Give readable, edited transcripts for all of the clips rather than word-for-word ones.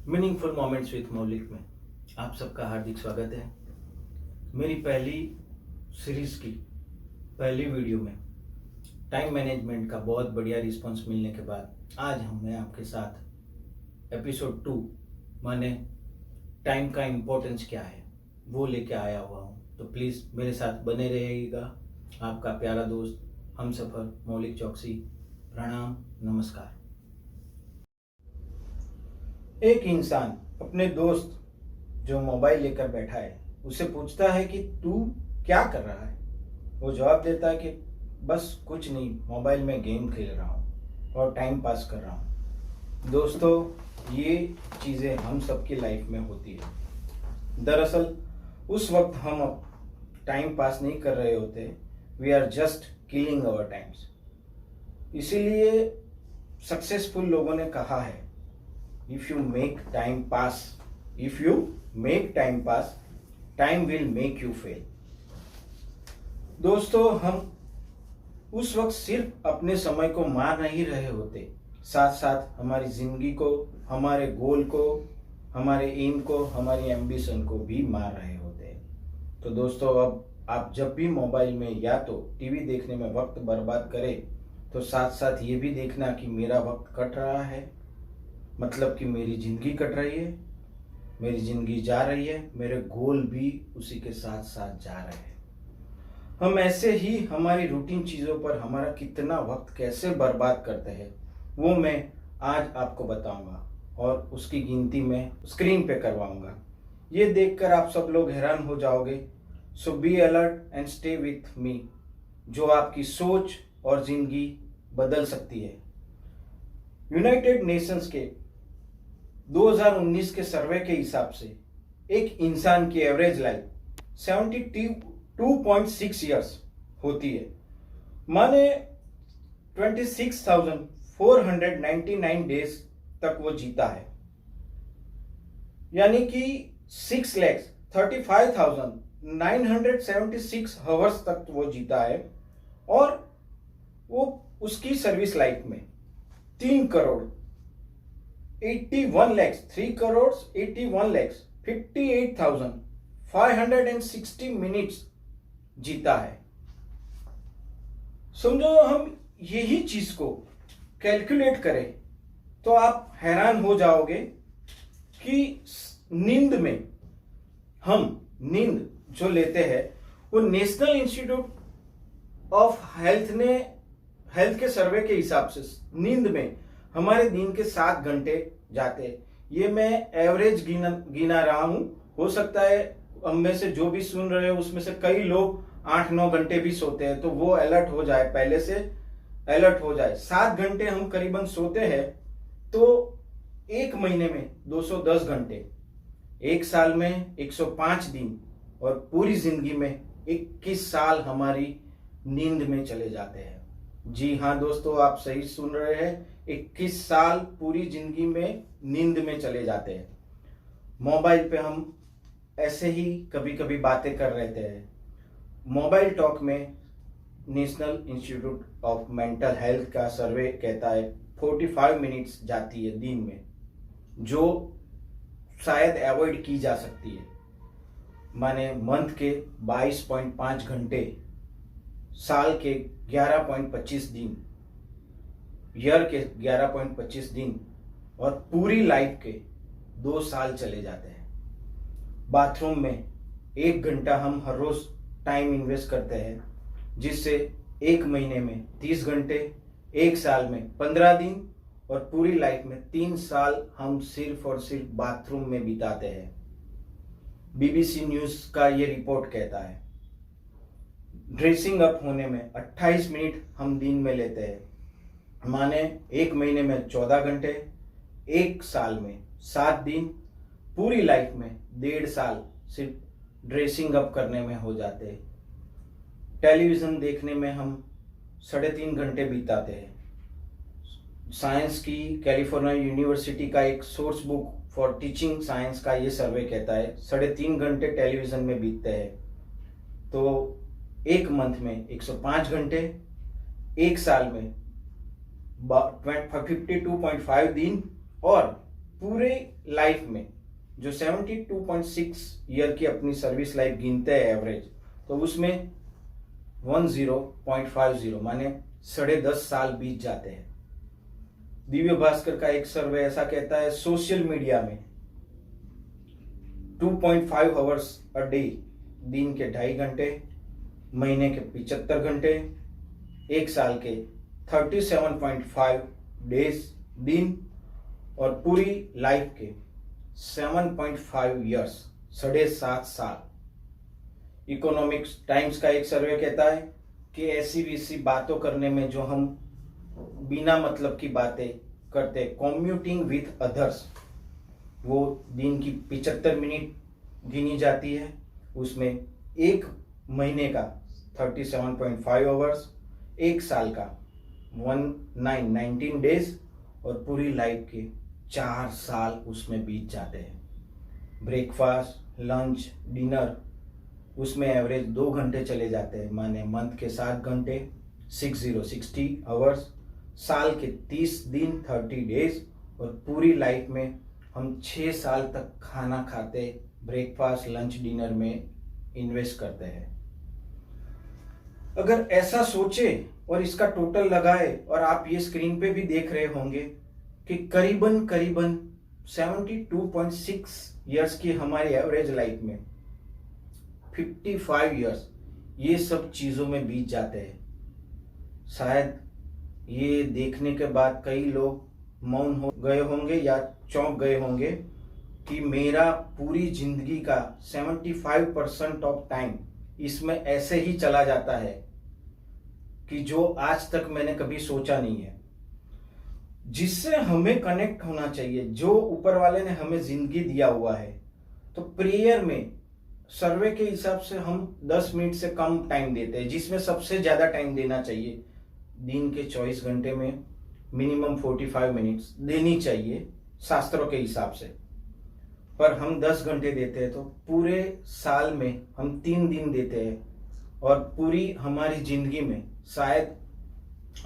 Meaningful moments with मौलिक में आप सबका हार्दिक स्वागत है। मेरी पहली सीरीज की पहली वीडियो में टाइम मैनेजमेंट का बहुत बढ़िया रिस्पांस मिलने के बाद आज मैं आपके साथ एपिसोड 2 माने टाइम का इम्पोर्टेंस क्या है वो लेके आया हुआ हूँ। तो प्लीज़ मेरे साथ बने रहिएगा। आपका प्यारा दोस्त हमसफर मौलिक चौकसी। प्रणाम, नमस्कार। एक इंसान अपने दोस्त जो मोबाइल लेकर बैठा है उसे पूछता है कि तू क्या कर रहा है। वो जवाब देता है कि बस कुछ नहीं, मोबाइल में गेम खेल रहा हूँ और टाइम पास कर रहा हूँ। दोस्तों, ये चीज़ें हम सबकी लाइफ में होती है। दरअसल उस वक्त हम टाइम पास नहीं कर रहे होते, we are just killing our times. इसीलिए सक्सेसफुल लोगों ने कहा है, if you make time pass, time will make you fail। दोस्तों, हम उस वक्त सिर्फ अपने समय को मार नहीं रहे होते, साथ साथ हमारी जिंदगी को, हमारे गोल को, हमारे एम को, हमारी एम्बिशन को भी मार रहे होते हैं। तो दोस्तों, अब आप जब भी मोबाइल में या तो टीवी देखने में वक्त बर्बाद करें तो साथ साथ ये भी देखना कि मेरा वक्त कट रहा है, मतलब कि मेरी ज़िंदगी कट रही है, मेरी ज़िंदगी जा रही है, मेरे गोल भी उसी के साथ साथ जा रहे हैं। हम ऐसे ही हमारी रूटीन चीज़ों पर हमारा कितना वक्त कैसे बर्बाद करते हैं वो मैं आज आपको बताऊंगा और उसकी गिनती मैं स्क्रीन पे करवाऊंगा। ये देखकर आप सब लोग हैरान हो जाओगे। So be alert and stay with me, जो आपकी सोच और ज़िंदगी बदल सकती है। यूनाइटेड नेशंस के 2019 के सर्वे के हिसाब से एक इंसान की एवरेज लाइफ 72.6 ईयर्स होती है, माने 26,499 डेज तक वो जीता है, यानी कि 6,35,976 आवर्स तक वो जीता है। और वो उसकी सर्विस लाइफ में 3 crore 81 lakhs 3 crores 81 lakhs 58,560 minutes जीता है। समझो, हम यही चीज को कैलकुलेट करें तो आप हैरान हो जाओगे कि नींद में हम नींद जो लेते हैं वो नेशनल इंस्टीट्यूट ऑफ हेल्थ के सर्वे के हिसाब से नींद में हमारे दिन के 7 घंटे जाते हैं। ये मैं एवरेज गिना रहा हूं, हो सकता है हम में से जो भी सुन रहे हो उसमें से कई लोग 8-9 घंटे भी सोते हैं, तो वो अलर्ट हो जाए, पहले से अलर्ट हो जाए। 7 घंटे हम करीबन सोते हैं तो एक महीने में 210 घंटे, एक साल में 105 दिन और पूरी जिंदगी में 21 साल हमारी नींद में चले जाते हैं। जी हाँ दोस्तों, आप सही सुन रहे हैं, 21 साल पूरी जिंदगी में नींद में चले जाते हैं। मोबाइल पे हम ऐसे ही कभी कभी बातें कर रहते हैं। मोबाइल टॉक में national institute of mental health का सर्वे कहता है 45 मिनट्स जाती है दिन में, जो शायद अवॉइड की जा सकती है। माने मंथ के 22.5 घंटे, साल के 11.25 दिन, ईयर के 11.25 दिन और पूरी लाइफ के 2 साल चले जाते हैं। बाथरूम में 1 घंटा हम हर रोज टाइम इन्वेस्ट करते हैं, जिससे एक महीने में 30 घंटे, एक साल में 15 दिन और पूरी लाइफ में 3 साल हम सिर्फ और सिर्फ बाथरूम में बिताते हैं। बीबीसी न्यूज का ये रिपोर्ट कहता है ड्रेसिंग अप होने में 28 मिनट हम दिन में लेते हैं, माने एक महीने में 14 घंटे, एक साल में 7 दिन, पूरी लाइफ में 1.5 साल सिर्फ ड्रेसिंग अप करने में हो जाते हैं। टेलीविजन देखने में हम 3.5 घंटे बिताते हैं। साइंस की कैलिफोर्निया यूनिवर्सिटी का एक source book for teaching science का ये सर्वे कहता है 3.5 घंटे टेलीविजन में बीतते हैं। तो एक मंथ में 105 घंटे, एक साल में 52.5 दिन और पूरे लाइफ में जो 72.6 ईयर की अपनी सर्विस लाइफ गिनते हैं एवरेज, तो उसमें 10.50 माने 10.5 साल बीत जाते हैं। दिव्य भास्कर का एक सर्वे ऐसा कहता है, सोशल मीडिया में 2.5 आवर्स अ डे, दिन के 2.5 घंटे, महीने के 75 घंटे, एक साल के 37.5 डेज दिन, और पूरी लाइफ के 7.5 ईयर्स, 7.5 साल। इकोनॉमिक्स टाइम्स का एक सर्वे कहता है कि ऐसी वैसी बातों करने में जो हम बिना मतलब की बातें करते, कम्यूटिंग विथ अदर्स, वो दिन की 75 मिनट गिनी जाती है। उसमें एक महीने का 37.5 आवर्स, एक साल का 19 डेज, और पूरी लाइफ के 4 साल उसमें बीत जाते हैं। ब्रेकफास्ट, लंच, डिनर, उसमें एवरेज 2 घंटे चले जाते हैं, माने मंथ के 7 घंटे, 60 आवर्स, साल के 30 दिन 30 डेज, और पूरी लाइफ में हम 6 साल तक खाना खाते, ब्रेकफास्ट, लंच, डिनर में इन्वेस्ट करते हैं। अगर ऐसा सोचे और इसका टोटल लगाए, और आप ये स्क्रीन पे भी देख रहे होंगे कि करीबन 72.6 ईयर्स की हमारी एवरेज लाइफ में 55 ईयर्स ये सब चीजों में बीत जाते हैं। शायद ये देखने के बाद कई लोग मौन हो गए होंगे या चौंक गए होंगे कि मेरा पूरी जिंदगी का 75% ऑफ टाइम इसमें ऐसे ही चला जाता है कि जो आज तक मैंने कभी सोचा नहीं है। जिससे हमें कनेक्ट होना चाहिए, जो ऊपर वाले ने हमें जिंदगी दिया हुआ है, तो प्रेयर में सर्वे के हिसाब से हम 10 मिनट से कम टाइम देते हैं, जिसमें सबसे ज्यादा टाइम देना चाहिए। दिन के 24 घंटे में मिनिमम 45 मिनट्स देनी चाहिए शास्त्रों के हिसाब से, पर हम 10 घंटे देते हैं। तो पूरे साल में हम 3 दिन देते हैं, और पूरी हमारी जिंदगी में शायद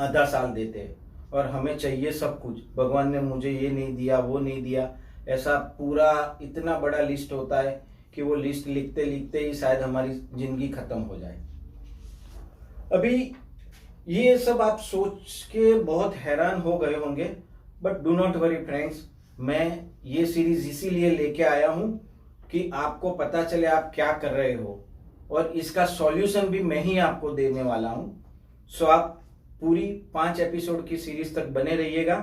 आधा साल देते हैं, और हमें चाहिए सब कुछ। भगवान ने मुझे ये नहीं दिया, वो नहीं दिया, ऐसा पूरा इतना बड़ा लिस्ट होता है कि वो लिस्ट लिखते लिखते ही शायद हमारी जिंदगी खत्म हो जाए। अभी ये सब आप सोच के बहुत हैरान हो गए होंगे, but do not worry friends, मैं ये सीरीज इसीलिए लेके आया हूं कि आपको पता चले आप क्या कर रहे हो, और इसका सॉल्यूशन भी मैं ही आपको देने वाला हूं। सो आप पूरी 5 एपिसोड की सीरीज तक बने रहिएगा।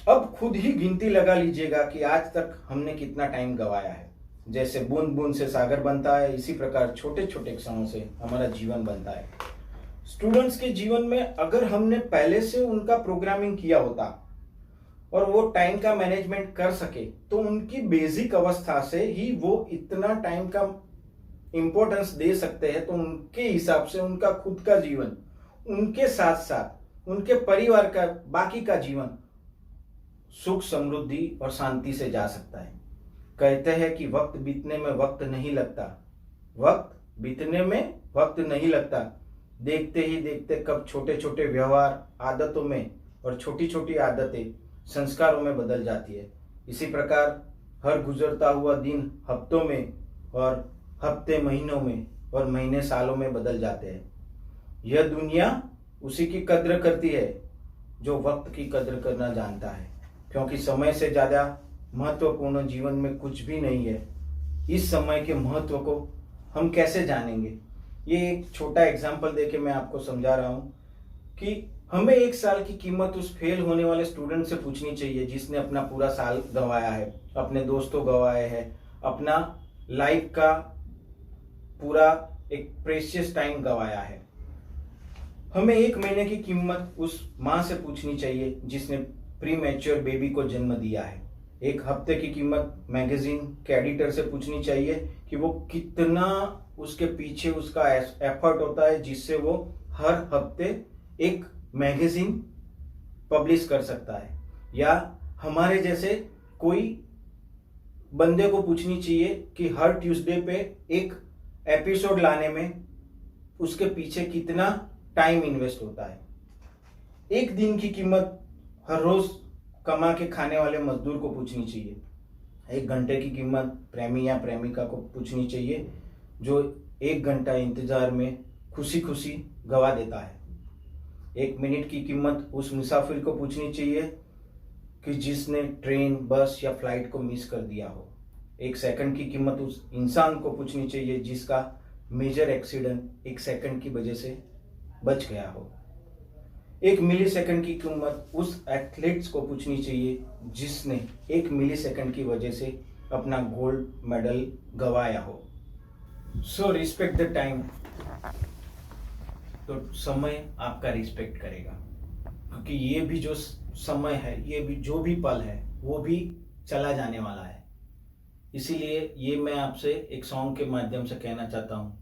अब खुद ही गिनती लगा लीजिएगा कि आज तक हमने कितना टाइम गवाया है। जैसे बूंद बूंद से सागर बनता है, इसी प्रकार छोटे छोटे क्षणों से हमारा जीवन बनता है। स्टूडेंट्स के जीवन में अगर हमने पहले से उनका प्रोग्रामिंग किया होता और वो टाइम का मैनेजमेंट कर सके, तो उनकी बेसिक अवस्था से ही वो इतना टाइम का इंपॉर्टेंस दे सकते हैं। तो उनके हिसाब से उनका खुद का जीवन, उनके साथ साथ उनके परिवार का बाकी का जीवन सुख, समृद्धि और शांति से जा सकता है। कहते हैं कि वक्त बीतने में वक्त नहीं लगता, वक्त बीतने में वक्त नहीं लगता, देखते ही देखते कब छोटे छोटे व्यवहार आदतों में और छोटी छोटी आदतें संस्कारों में बदल जाती है। इसी प्रकार हर गुजरता हुआ दिन हफ्तों में, और हफ्ते महीनों में, और महीने सालों में बदल जाते हैं। यह दुनिया उसी की कद्र करती है जो वक्त की कद्र करना जानता है, क्योंकि समय से ज्यादा महत्वपूर्ण जीवन में कुछ भी नहीं है। इस समय के महत्व को हम कैसे जानेंगे? ये एक छोटा एग्जाम्पल देके मैं आपको समझा रहा हूं कि हमें 1 साल की कीमत उस फेल होने वाले स्टूडेंट से पूछनी चाहिए जिसने अपना पूरा साल गंवाया है, अपने दोस्तों गंवाए हैं, अपना लाइफ का पूरा एक प्रेशियस टाइम गंवाया है। हमें 1 महीने की कीमत उस माँ से पूछनी चाहिए जिसने प्री मैच्योर बेबी को जन्म दिया है। 1 हफ्ते की कीमत मैगजीन के एडिटर से पूछनी चाहिए कि वो कितना उसके पीछे उसका एफर्ट होता है जिससे वो हर हफ्ते एक मैगजीन पब्लिश कर सकता है। या हमारे जैसे कोई बंदे को पूछनी चाहिए कि हर ट्यूसडे पे एक एपिसोड लाने में उसके पीछे कितना टाइम इन्वेस्ट होता है। 1 दिन की कीमत हर रोज कमा के खाने वाले मजदूर को पूछनी चाहिए। 1 घंटे की कीमत प्रेमी या प्रेमिका को पूछनी चाहिए जो 1 घंटा इंतजार में खुशी खुशी गवा देता है। 1 मिनट की कीमत उस मुसाफिर को पूछनी चाहिए कि जिसने ट्रेन, बस या फ्लाइट को मिस कर दिया हो। 1 सेकंड की कीमत उस इंसान को पूछनी चाहिए जिसका मेजर एक्सीडेंट 1 सेकंड की वजह से बच गया हो। 1 मिली सेकंड की कीमत उस एथलीट्स को पूछनी चाहिए जिसने 1 मिली सेकंड की वजह से अपना गोल्ड मेडल गवाया हो। So respect the time. तो समय आपका रिस्पेक्ट करेगा, क्योंकि ये भी जो समय है, ये भी जो भी पल है, वो भी चला जाने वाला है। इसीलिए ये मैं आपसे एक सॉन्ग के माध्यम से कहना चाहता हूँ,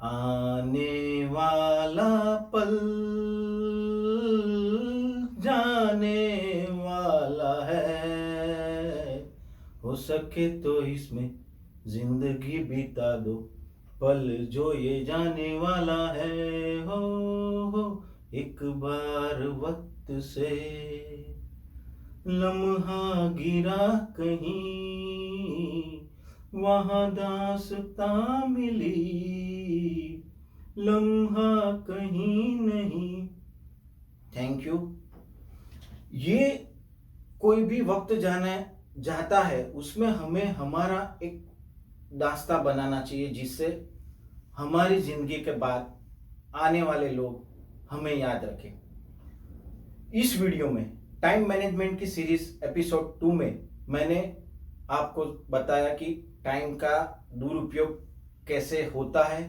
आने वाला पल जाने वाला है, हो सके तो इसमें जिंदगी बिता दो, पल जो ये जाने वाला है। हो एक बार वक्त से लम्हा गिरा कहीं, वहां दास्तां मिली, लम्हा कहीं नहीं। Thank you. ये कोई भी वक्त जाता है, उसमें हमें हमारा एक दास्ता बनाना चाहिए जिससे हमारी जिंदगी के बाद आने वाले लोग हमें याद रखें। इस वीडियो में टाइम मैनेजमेंट की सीरीज एपिसोड 2 में मैंने आपको बताया कि टाइम का दुरुपयोग कैसे होता है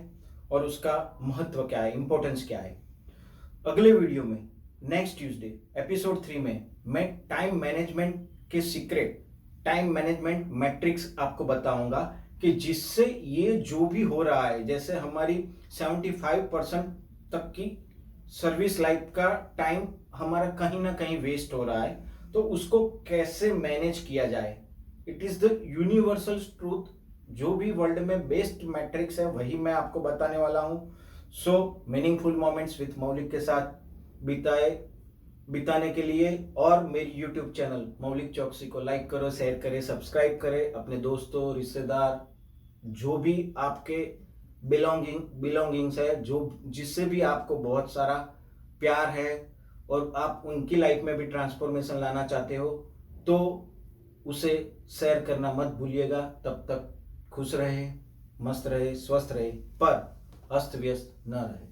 और उसका महत्व क्या है, इंपॉर्टेंस क्या है। अगले वीडियो में नेक्स्ट ट्यूसडे एपिसोड 3 में मैं टाइम मैनेजमेंट के सीक्रेट, टाइम मैनेजमेंट मैट्रिक्स आपको बताऊंगा कि जिससे ये जो भी हो रहा है, जैसे हमारी 75% तक की सर्विस लाइफ का टाइम हमारा कहीं ना कहीं वेस्ट हो रहा है, तो उसको कैसे मैनेज किया जाए। It is the universal truth. जो भी वर्ल्ड में बेस्ट मैट्रिक्स है वही मैं आपको बताने वाला हूं। सो मीनिंगफुल मोमेंट्स विथ मौलिक के साथ बिताने के लिए और मेरी यूट्यूब चैनल मौलिक चौकसी को लाइक करो, शेयर करें, सब्सक्राइब करें। अपने दोस्तों, रिश्तेदार, जो भी आपके बिलोंगिंग्स है, जो जिससे भी आपको बहुत सारा प्यार है और आप उनकी लाइफ में भी ट्रांसफॉर्मेशन लाना चाहते हो, तो उसे शेयर करना मत भूलिएगा। तब तक खुश रहे, मस्त रहे, स्वस्थ रहे, पर अस्त व्यस्त न रहे।